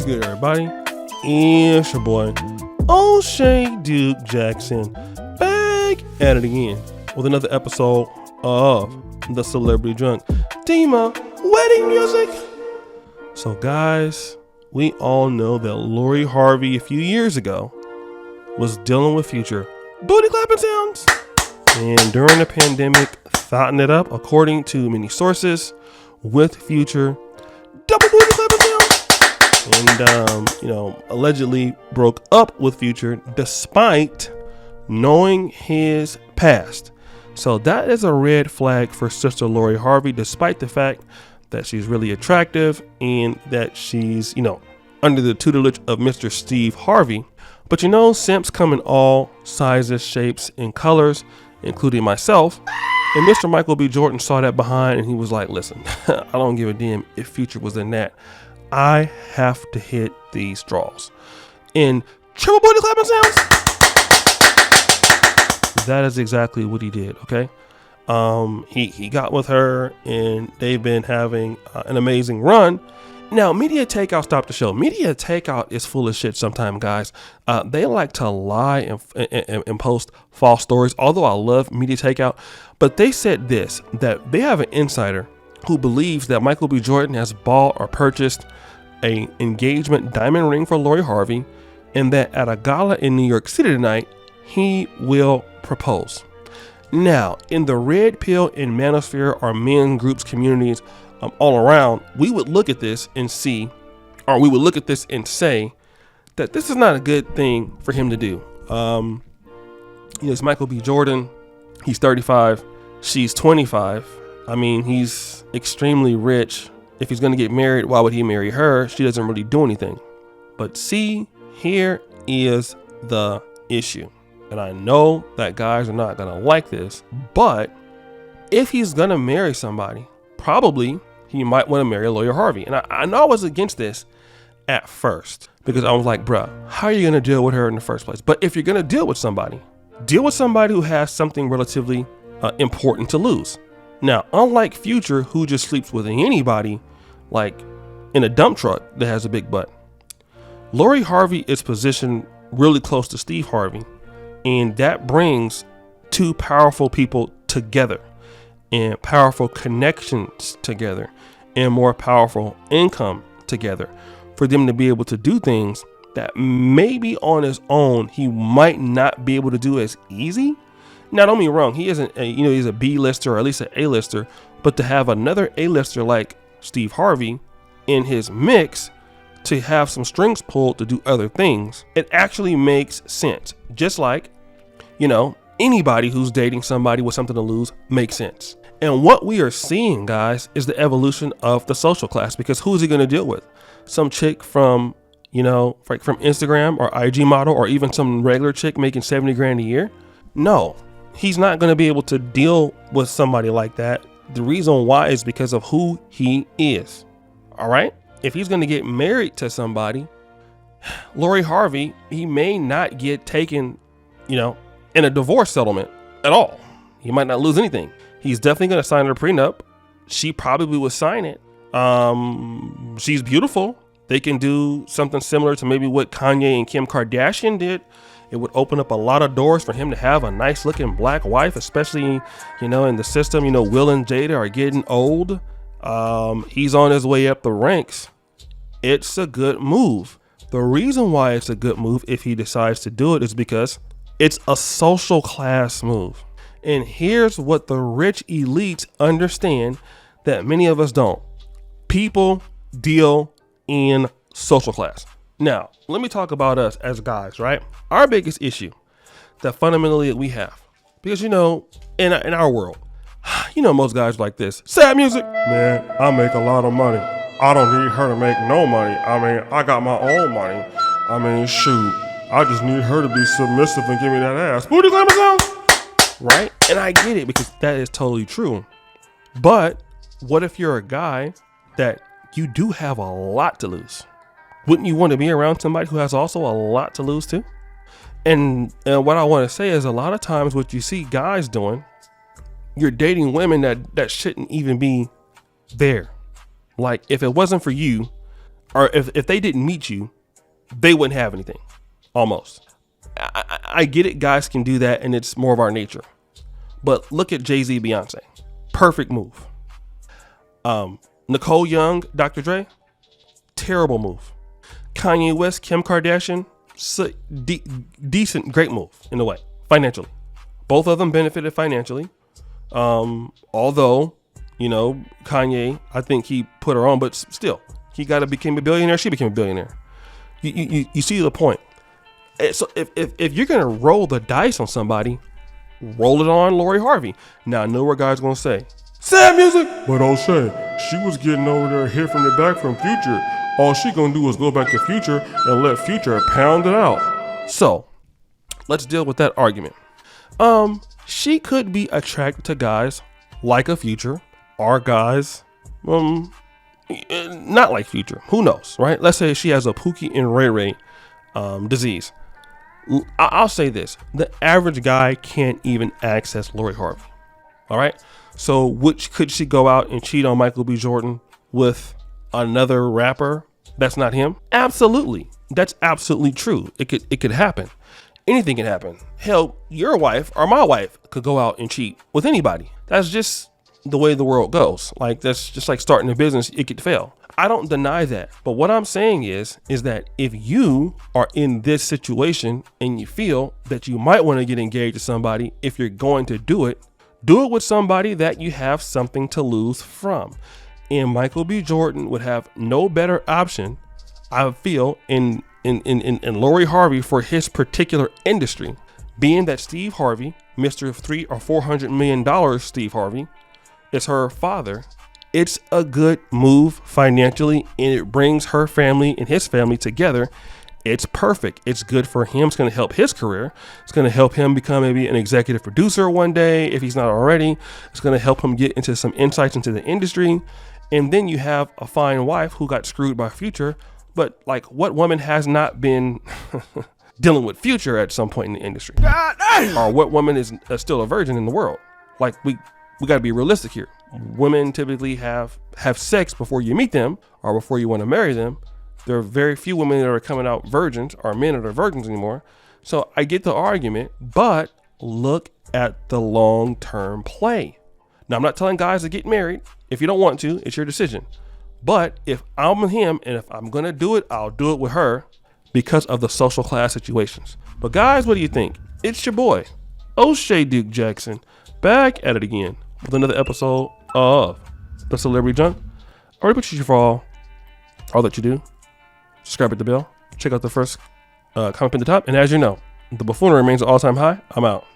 What's good, everybody? It's your boy, O'Shea Duke Jackson, back at it again with another episode of the Celebrity Drunk Dima Wedding Music. So, guys, we all know that Lori Harvey a few years ago was dealing with Future booty clapping sounds, and during the pandemic, thoughting it up, according to many sources, with Future double booty clapping sounds. And, allegedly broke up with Future despite knowing his past. So that is a red flag for Sister Lori Harvey, despite the fact that she's really attractive and that she's, under the tutelage of Mr. Steve Harvey. But simps come in all sizes, shapes, and colors, including myself. And Mr. Michael B. Jordan saw that behind and he was like, listen, I don't give a damn if Future was in that. I have to hit these straws. And triple booty clapping sounds? That is exactly what he did, okay? He got with her and they've been having an amazing run. Now, Media Takeout stopped the show. Media Takeout is full of shit sometimes, guys. They like to lie and post false stories, although I love Media Takeout. But they said this, that they have an insider who believes that Michael B. Jordan has bought or purchased a engagement diamond ring for Lori Harvey, and that at a gala in New York City tonight, he will propose. Now, in the red pill and manosphere or men groups communities all around, we would look at this and see, or we would look at this and say that this is not a good thing for him to do. It's Michael B. Jordan. He's 35. She's 25. I mean, he's extremely rich. If he's going to get married, why would he marry her? She doesn't really do anything. But see, here is the issue. And I know that guys are not going to like this, but if he's going to marry somebody, probably he might want to marry Lori Harvey. And I know I was against this at first because I was like, bruh, how are you going to deal with her in the first place? But if you're going to deal with somebody who has something relatively important to lose. Now, unlike Future, who just sleeps with anybody, like in a dump truck that has a big butt, Lori Harvey is positioned really close to Steve Harvey, and that brings two powerful people together, and powerful connections together, and more powerful income together, for them to be able to do things that maybe on his own he might not be able to do as easy. Now, don't get me wrong, he isn't he's a B-lister or at least an A-lister, but to have another A-lister like Steve Harvey in his mix to have some strings pulled to do other things, it actually makes sense. Just like, anybody who's dating somebody with something to lose makes sense. And what we are seeing, guys, is the evolution of the social class, because who is he going to deal with? Some chick from, from Instagram or IG model, or even some regular chick making 70 grand a year? No. He's not going to be able to deal with somebody like that. The reason why is because of who he is. All right. If he's going to get married to somebody, Lori Harvey, he may not get taken, in a divorce settlement at all. He might not lose anything. He's definitely going to sign her prenup. She probably would sign it. She's beautiful. They can do something similar to maybe what Kanye and Kim Kardashian did. It would open up a lot of doors for him to have a nice looking black wife, especially, in the system. Will and Jada are getting old. He's on his way up the ranks. It's a good move. The reason why it's a good move if he decides to do it is because it's a social class move. And here's what the rich elites understand that many of us don't. People deal in social class. Now, let me talk about us as guys, right? Our biggest issue that fundamentally we have, because, in our world, most guys like this. Sad music. Man, I make a lot of money. I don't need her to make no money. I mean, I got my own money. I mean, shoot. I just need her to be submissive and give me that ass. Booty clap sound. Right? And I get it, because that is totally true. But what if you're a guy that you do have a lot to lose? Wouldn't you want to be around somebody who has also a lot to lose too? And what I want to say is, a lot of times what you see guys doing, you're dating women that shouldn't even be there. Like, if it wasn't for you, or if they didn't meet you, they wouldn't have anything. Almost. I get it. Guys can do that, and it's more of our nature. But look at Jay-Z, Beyonce. Perfect move. Nicole Young, Dr. Dre. Terrible move. Kanye West, Kim Kardashian. Decent, great move in a way, financially. Both of them benefited financially. Although, Kanye, I think he put her on, but still, he became a billionaire. She became a billionaire. You see the point. So if you're gonna roll the dice on somebody, roll it on Lori Harvey. Now I know what guys gonna say. Sad music, but I'll say she was getting over there hit from the back from Future. All she gonna do is go back to Future and let Future pound it out. So let's deal with that argument. She could be attracted to guys like a Future, or guys, not like Future. Who knows, right? Let's say she has a Pookie and Ray Ray disease. I'll say this: the average guy can't even access Lori Harvey. All right. So could she go out and cheat on Michael B. Jordan with another rapper that's not him? Absolutely. That's absolutely true. It could happen. Anything can happen. Hell, your wife or my wife could go out and cheat with anybody. That's just the way the world goes. Like, that's just like starting a business. It could fail. I don't deny that. But what I'm saying is that if you are in this situation and you feel that you might want to get engaged to somebody, if you're going to do it with somebody that you have something to lose from. And Michael B. Jordan would have no better option, I feel, in Lori Harvey for his particular industry, being that Steve Harvey, Mr. $300 or $400 million Steve Harvey, is her father. It's a good move financially, and it brings her family and his family together. It's perfect. It's good for him. It's going to help his career. It's going to help him become maybe an executive producer one day, if he's not already. It's going to help him get into some insights into the industry. And then you have a fine wife who got screwed by Future. But like, what woman has not been dealing with Future at some point in the industry? Or what woman is still a virgin in the world? Like, we got to be realistic here. Women typically have sex before you meet them or before you want to marry them. There are very few women that are coming out virgins or men that are virgins anymore. So I get the argument, but look at the long-term play. Now, I'm not telling guys to get married. If you don't want to, it's your decision. But if I'm with him and if I'm going to do it, I'll do it with her because of the social class situations. But guys, what do you think? It's your boy, O'Shea Duke Jackson, back at it again with another episode of The Celebrity Junk. I really appreciate you for all that you do. Subscribe at the bell. Check out the first comment in the top. And as you know, the buffoonery remains an all-time high. I'm out.